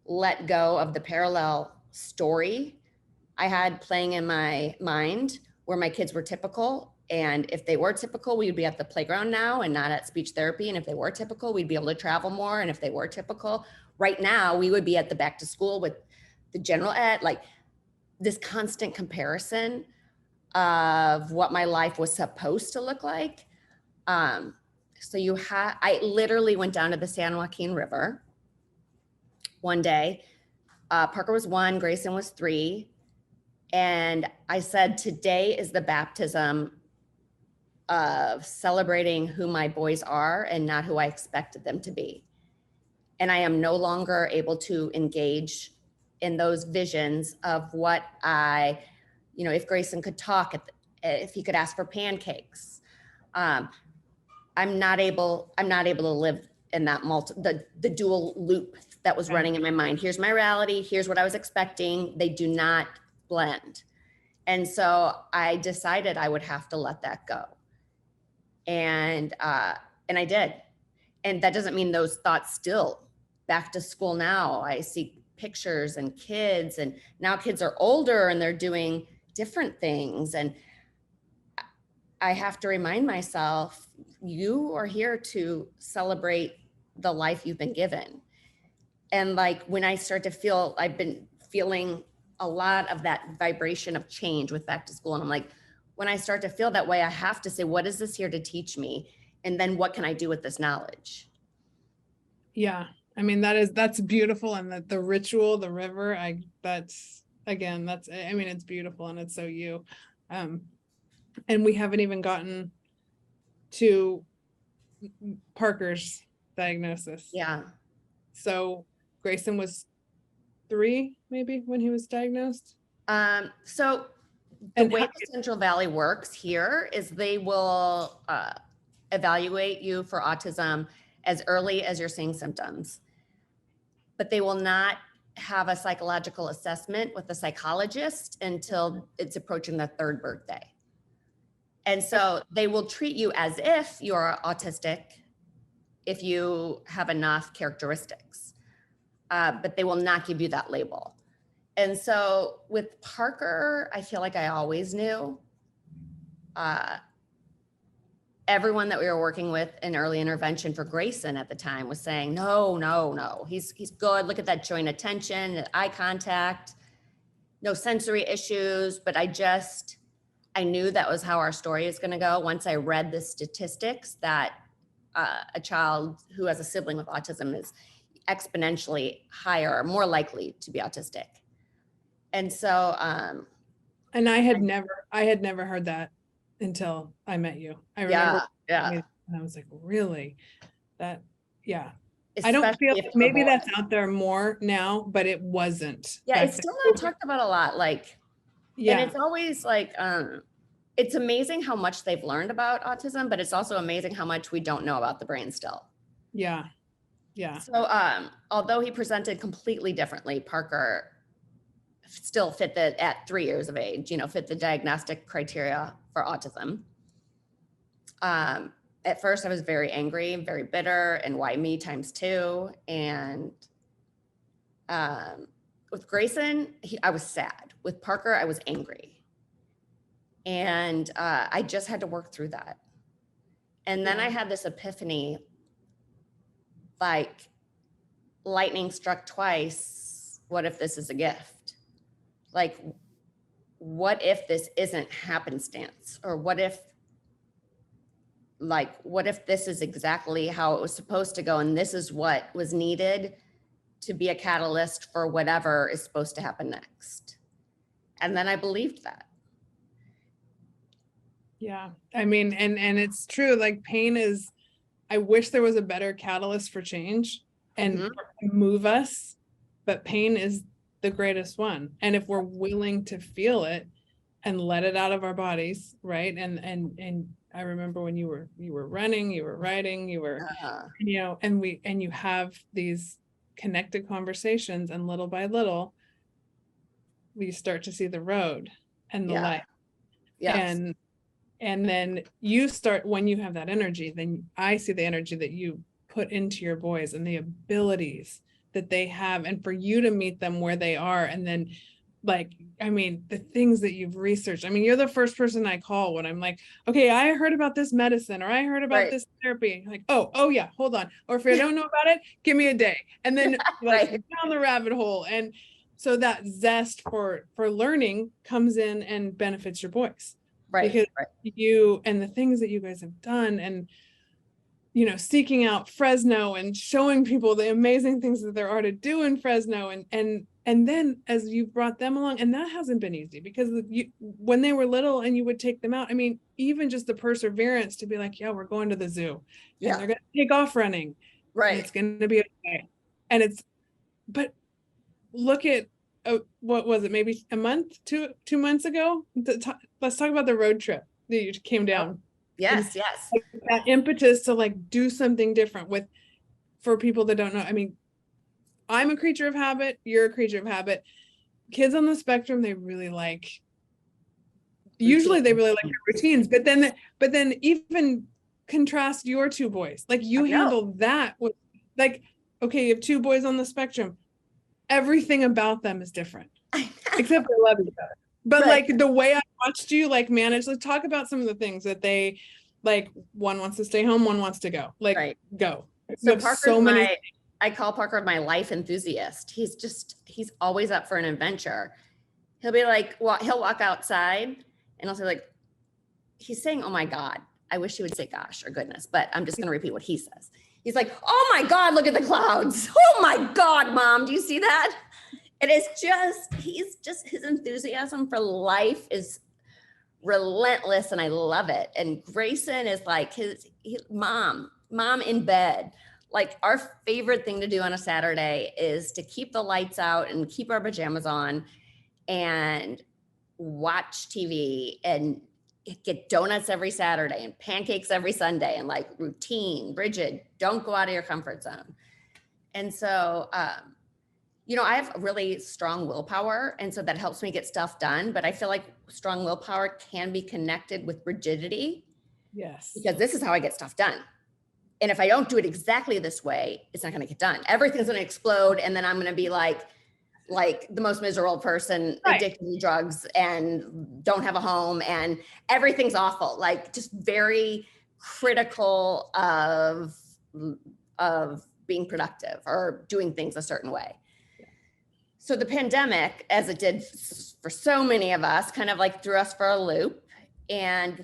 let go of the parallel story I had playing in my mind where my kids were typical And if they were typical, we'd be at the playground now and not at speech therapy. And if they were typical, we'd be able to travel more. And if they were typical, right now, we would be at the back to school with the general ed, like this constant comparison of what my life was supposed to look like. I literally went down to the San Joaquin River one day. Parker was 1, Greyson was 3. And I said, today is the baptism of celebrating who my boys are and not who I expected them to be. And I am no longer able to engage in those visions of what if Greyson could talk, if he could ask for pancakes. I'm not able to live in that the dual loop that was running in my mind. Here's my reality. Here's what I was expecting. They do not blend. And so I decided I would have to let that go. And I did. And that doesn't mean those thoughts still back to school now. I see pictures and kids, and now kids are older and they're doing different things. And I have to remind myself, you are here to celebrate the life you've been given. And like when I start to feel, I've been feeling a lot of that vibration of change with back to school. And I'm like, when I start to feel that way, I have to say, what is this here to teach me? And then what can I do with this knowledge? Yeah. I mean, that's beautiful. And the ritual, the river, it's beautiful and it's so you. And we haven't even gotten to Parker's diagnosis. Yeah. So Greyson was 3 maybe when he was diagnosed. So the way the Central Valley works here is they will evaluate you for autism as early as you're seeing symptoms, but they will not have a psychological assessment with a psychologist until it's approaching the 3rd birthday. And so they will treat you as if you're autistic if you have enough characteristics, but they will not give you that label. And so with Parker, I feel like I always knew. Everyone that we were working with in early intervention for Greyson at the time was saying, no, he's good. Look at that joint attention, eye contact, no sensory issues. But I knew that was how our story is going to go. Once I read the statistics that a child who has a sibling with autism is exponentially higher, more likely to be autistic. And so, and I had never heard that until I met you. I remember, and I was like, really? That, yeah. Especially I don't feel maybe that's out there more now, but it wasn't. Yeah, it's still not talked about a lot. Like, yeah, and it's always like, it's amazing how much they've learned about autism, but it's also amazing how much we don't know about the brain still. Yeah, yeah. So, although he presented completely differently, Parker still fit at 3 years of age, fit the diagnostic criteria for autism. At first I was very angry, very bitter, and why me times 2. And with Greyson, I was sad. With Parker, I was angry. And I just had to work through that. And then I had this epiphany, like lightning struck twice. What if this is a gift? Like, what if this isn't happenstance? Or what if this is exactly how it was supposed to go, and this is what was needed to be a catalyst for whatever is supposed to happen next? And then I believed that. Yeah, I mean, and it's true, like pain is, I wish there was a better catalyst for change and move us, but pain is the greatest one. And if we're willing to feel it and let it out of our bodies, right? And I remember when you were running, you were riding, you were, and you have these connected conversations, and little by little, we start to see the road and the light. Yes. And then you start, when you have that energy, then I see the energy that you put into your boys and the abilities that they have, and for you to meet them where they are and then like, I mean, the things that you've researched. I mean, you're the first person I call when I'm like, okay, I heard about this medicine or I heard about Right. this therapy. Like, oh yeah, hold on. Or if I don't know about it, give me a day. And then like Right. down the rabbit hole. And so that zest for learning comes in and benefits your boys. Right. Because Right. you and the things that you guys have done, and seeking out Fresno and showing people the amazing things that there are to do in Fresno, and then as you brought them along, and that hasn't been easy because when they were little and you would take them out, I mean, even just the perseverance to be like, yeah, we're going to the zoo and they're going to take off running and it's Right. going to be okay. But look at what was it, maybe a month, 2 months ago? Let's talk about the road trip that you came down. Yes. Yes. Like that impetus to like do something different for people that don't know. I mean, I'm a creature of habit, you're a creature of habit. Kids on the spectrum, usually they really like their routines, but then even contrast your two boys. Like you handle that with, like, okay, you have two boys on the spectrum. Everything about them is different, except they love each other. But Right. like the way I watched you like manage, let's talk about some of the things that they like. One wants to stay home, one wants to go. Like, Right. go. You So have so many. I call Parker my life enthusiast. He's always up for an adventure. He'll be like, well, he'll walk outside and I'll say like, he's saying, oh my God. I wish he would say gosh or goodness, but I'm just going to repeat what he says. He's like, oh my God, look at the clouds. Oh my God, Mom, do you see that? It is his enthusiasm for life is relentless and I love it. And Greyson is like his mom in bed. Like our favorite thing to do on a Saturday is to keep the lights out and keep our pajamas on and watch TV and get donuts every Saturday and pancakes every Sunday and like routine. Bridget, don't go out of your comfort zone. And so, I have really strong willpower. And so that helps me get stuff done. But I feel like strong willpower can be connected with rigidity. Yes. Because this is how I get stuff done. And if I don't do it exactly this way, it's not going to get done. Everything's going to explode. And then I'm going to be like the most miserable person, right, addicted to drugs and don't have a home and everything's awful. Like just very critical of being productive or doing things a certain way. So the pandemic, as it did for so many of us, kind of like threw us for a loop. And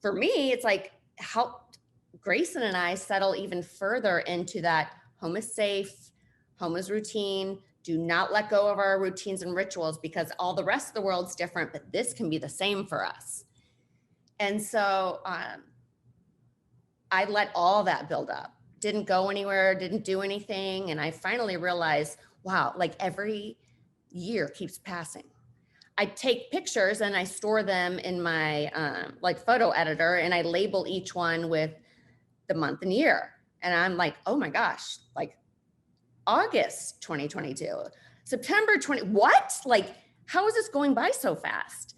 for me, it's like helped Greyson and I settle even further into that home is safe, home is routine. Do not let go of our routines and rituals because all the rest of the world's different, but this can be the same for us. And so I let all that build up, didn't go anywhere, didn't do anything. And I finally realized, wow, like every year keeps passing. I take pictures and I store them in my photo editor and I label each one with the month and year. And I'm like, oh my gosh, like August 2022, September 20, what? Like, how is this going by so fast?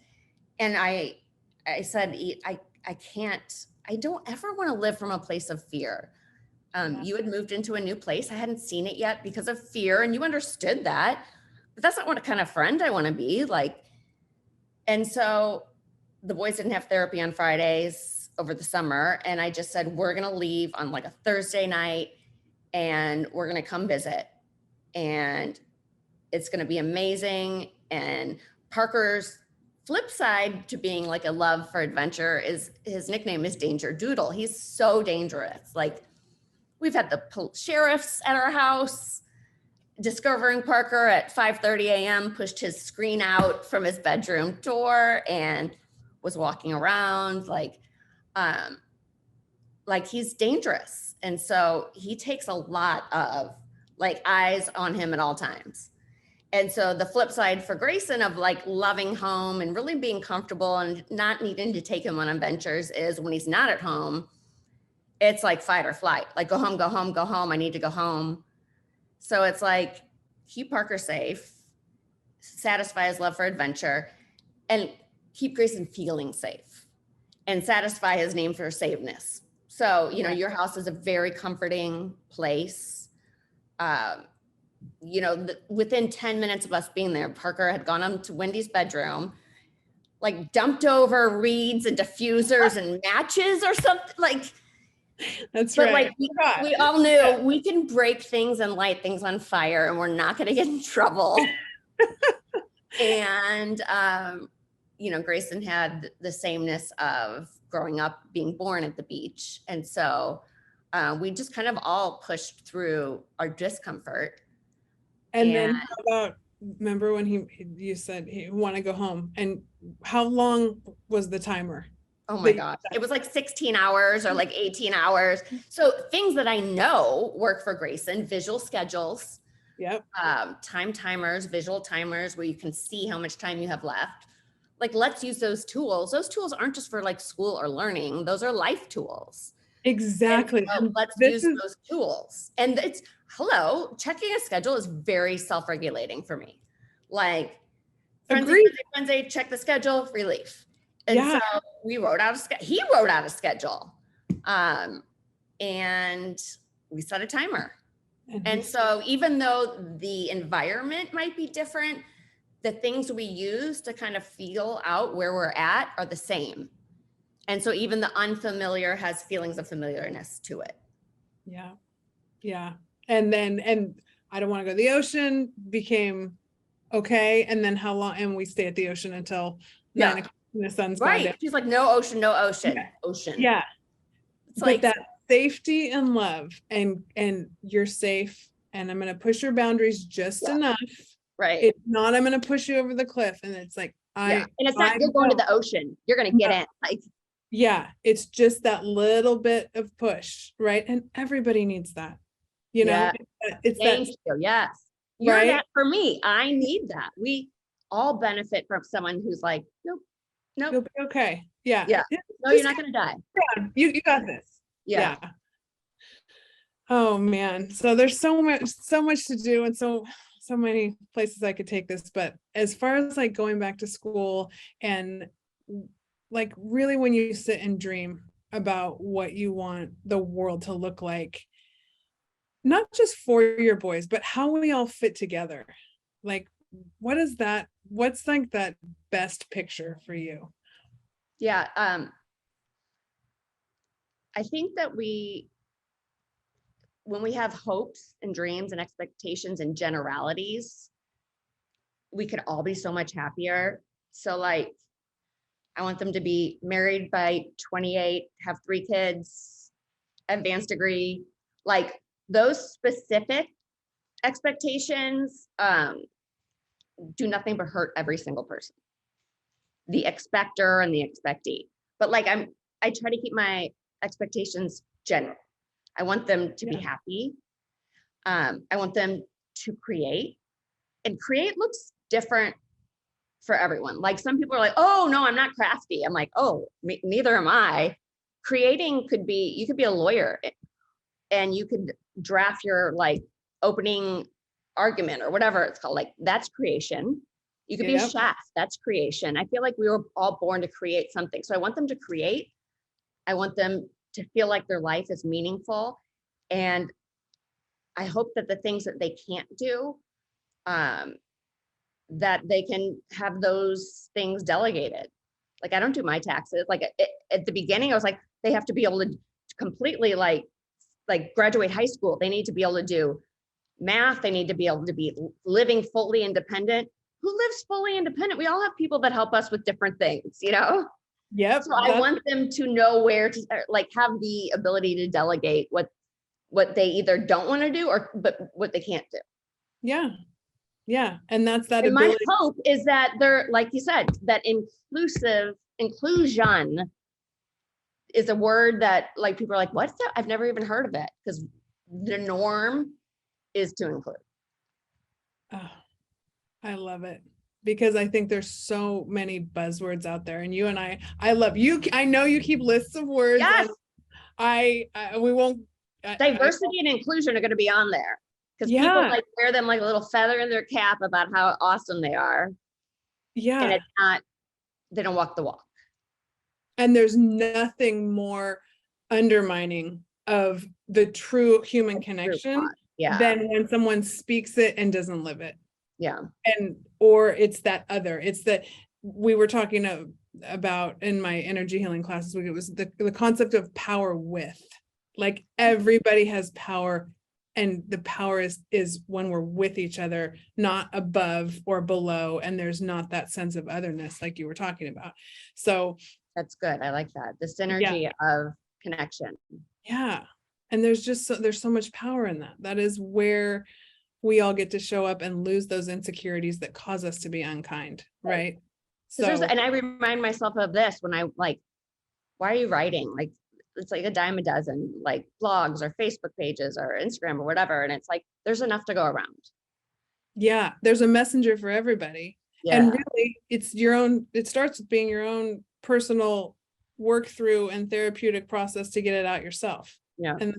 And I said, I can't, I don't ever want to live from a place of fear. You had moved into a new place. I hadn't seen it yet because of fear. And you understood that, but that's not what kind of friend I want to be like. And so the boys didn't have therapy on Fridays over the summer. And I just said, we're going to leave on like a Thursday night and we're going to come visit and it's going to be amazing. And Parker's flip side to being like a love for adventure is his nickname is Danger Doodle. He's so dangerous. Like, we've had the sheriffs at our house discovering Parker at 5:30 a.m., pushed his screen out from his bedroom door and was walking around like he's dangerous. And so he takes a lot of like eyes on him at all times. And so the flip side for Greyson of like loving home and really being comfortable and not needing to take him on adventures is when he's not at home, it's like fight or flight, like go home, go home, go home. I need to go home. So it's like keep Parker safe, satisfy his love for adventure, and keep Greyson feeling safe and satisfy his name for safeness. So, your house is a very comforting place. within 10 minutes of us being there, Parker had gone up to Wendy's bedroom, like dumped over reeds and diffusers and matches or something. Like, That's but right. like we all knew we can break things and light things on fire and we're not going to get in trouble. And, Grayson had the sameness of growing up, being born at the beach. And so we just kind of all pushed through our discomfort. And then how about, remember when you said he want to go home, and how long was the timer? Oh my gosh. It was like 16 hours or like 18 hours. So things that I know work for Grayson: visual schedules, yep, time timers, visual timers where you can see how much time you have left. Like, let's use those tools. Those tools aren't just for like school or learning. Those are life tools. exactly. So let's use those tools. And checking a schedule is very self-regulating for me. Like, Wednesday, check the schedule, relief. And so we wrote out he wrote out a schedule. And we set a timer. And so even though the environment might be different, the things we use to kind of feel out where we're at are the same. And so even the unfamiliar has feelings of familiarness to it. Yeah. Yeah. And I don't want to go to the ocean became okay. And then how long? And we stay at the ocean until 9 o'clock and the sun's gone down. She's like, no ocean. Yeah. Ocean. Yeah. It's but like that safety and love, and you're safe, and I'm going to push your boundaries just enough. Right. It's not, I'm going to push you over the cliff. And it's like, and it's not, you're going to the ocean. You're going to get in. Like, yeah, it's just that little bit of push. Right. And everybody needs that, it's Thank you. Yes. You're right? that for me. I need that. We all benefit from someone who's like, nope. You'll be okay. Yeah. No, you're not going to die. Yeah, you got this. Yeah. Oh man. So there's so much to do, and so many places I could take this. But as far as like going back to school, and like really when you sit and dream about what you want the world to look like, not just for your boys, but how we all fit together. Like, what's like that best picture for you? Yeah. I think that when we have hopes and dreams and expectations and generalities, we could all be so much happier. So like, I want them to be married by 28, have 3 kids, advanced degree, like those specific expectations do nothing but hurt every single person, the expector and the expectee. But like, I try to keep my expectations general. I want them to be happy. I want them to create, and create looks different for everyone. Like some people are like, oh no, I'm not crafty. I'm like, oh, neither am I. Creating could be, you could be a lawyer and you could draft your like opening argument or whatever it's called. Like that's creation. You could be a chef. That's creation. I feel like we were all born to create something. So I want them to create. I want them to feel like their life is meaningful. And I hope that the things that they can't do, that they can have those things delegated. Like I don't do my taxes. Like at the beginning, I was like, they have to be able to completely like graduate high school. They need to be able to do math. They need to be able to be living fully independent. Who lives fully independent? We all have people that help us with different things, Yep. So I want them to know where to like have the ability to delegate what they either don't want to do but what they can't do. Yeah. Yeah. And that's that. And my hope is that they're, like you said, that inclusion is a word that like people are like, what's that? I've never even heard of it, because the norm is to include. Oh, I love it, because I think there's so many buzzwords out there, and you and I love you. I know you keep lists of words. Yes. We won't. Diversity and inclusion are going to be on there, because people like wear them like a little feather in their cap about how awesome they are. Yeah. And it's not, they don't walk the walk. And there's nothing more undermining of the true human connection Yeah. than when someone speaks it and doesn't live it. Yeah. Or it's that other, it's that we were talking about in my energy healing classes. It was the concept of power with, like, everybody has power, and the power is when we're with each other, not above or below, and there's not that sense of otherness like you were talking about. So that's good. I like that. The synergy of connection. Yeah. And there's so much power in that. That is where we all get to show up and lose those insecurities that cause us to be unkind, right? So, and I remind myself of this when I like, why are you writing? Like, it's like a dime a dozen, like blogs or Facebook pages or Instagram or whatever. And it's like, there's enough to go around. Yeah, there's a messenger for everybody. Yeah. And really, it's your own, it starts with being your own personal work through and therapeutic process to get it out yourself. Yeah. And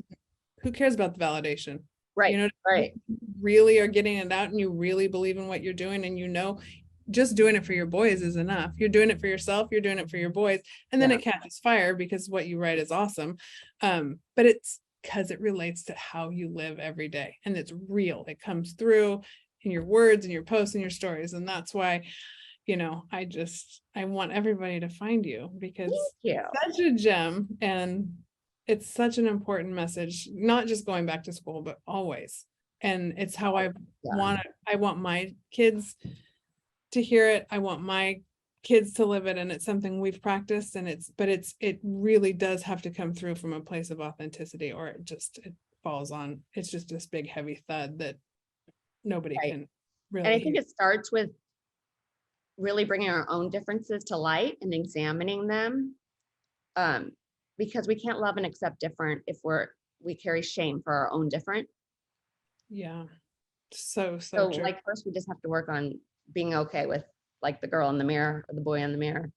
who cares about the validation? Right. You know, right. You really are getting it out and you really believe in what you're doing, and you know, just doing it for your boys is enough. You're doing it for yourself, you're doing it for your boys, and then it catches fire because what you write is awesome. But it's because it relates to how you live every day, and it's real. It comes through in your words and your posts and your stories. And that's why, you know, I want everybody to find you, because it's such a gem, and it's such an important message, not just going back to school, but always. And it's how I want my kids to hear it. I want my kids to live it. And it's something we've practiced, and it really does have to come through from a place of authenticity, or it falls on, it's just this big heavy thud that nobody can really And I think it starts with really bringing our own differences to light and examining them. Because we can't love and accept different if we carry shame for our own different. Yeah. So true. Like, first we just have to work on being okay with, like, the girl in the mirror or the boy in the mirror.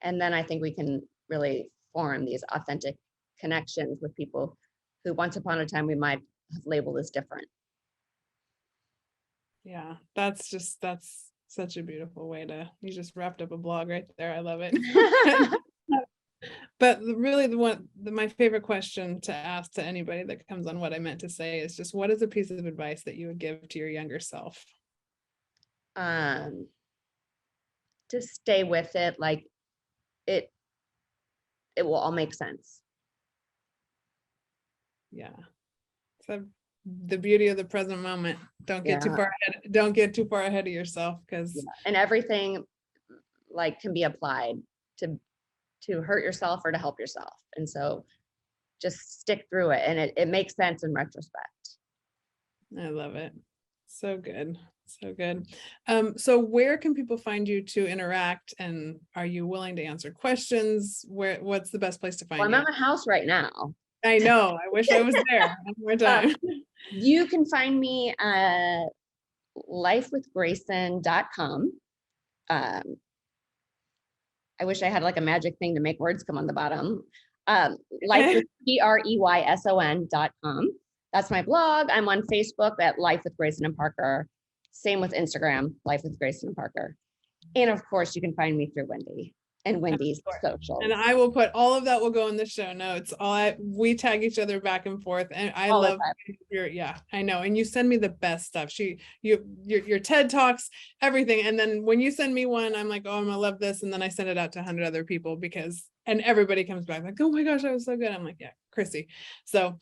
And then I think we can really form these authentic connections with people who once upon a time we might have labeled as different. Yeah, that's such a beautiful way you just wrapped up a blog right there. I love it. But really my favorite question to ask to anybody that comes on What I Meant to Say is just, what is a piece of advice that you would give to your younger self? To stay with it. Like, it will all make sense. Yeah. So the beauty of the present moment. Don't get too far ahead. Don't get too far ahead of yourself, because and everything, like, can be applied to hurt yourself or to help yourself. And so just stick through it, and it makes sense in retrospect. I love it. So good. So good. So where can people find you to interact, and are you willing to answer questions? What's the best place to find you? I'm at my house right now. I know. I wish I was there one more time. You can find me at lifewithgreyson.com. I wish I had like a magic thing to make words come on the bottom. lifewithgreyson.com. That's my blog. I'm on Facebook at Life with Greyson and Parker. Same with Instagram, Life with Greyson and Parker. And of course, you can find me through Wendy and Wendy's socials. And I will put all of that will go in the show notes. We tag each other back and forth, and I love I know. And you send me the best stuff. Your TED Talks, everything. And then when you send me one, I'm like, oh, I'm gonna love this. And then I send it out to 100 other people, and everybody comes back like, oh my gosh, that was so good. I'm like, yeah, Chrissy. So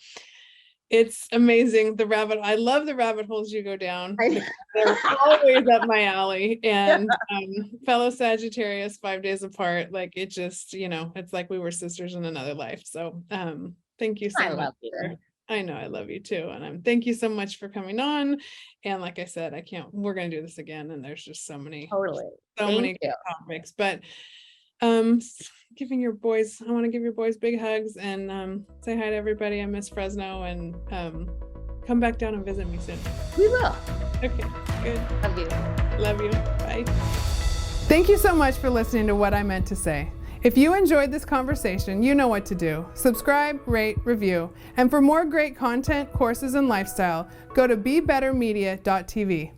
it's amazing. I love the rabbit holes you go down. They're always up my alley. And fellow Sagittarius, 5 days apart. Like, it just, it's like we were sisters in another life. So thank you so much. Love you. I know I love you too. And thank you so much for coming on. And like I said, we're going to do this again. And there's just so many topics, but I want to give your boys big hugs, and say hi to everybody. I miss Fresno, and come back down and visit me soon. We will. Okay, good. Love you. Bye. Thank you so much for listening to What I Meant to Say. If you enjoyed this conversation, you know what to do. Subscribe, rate, review. And for more great content, courses, and lifestyle, go to BeBetterMedia.tv.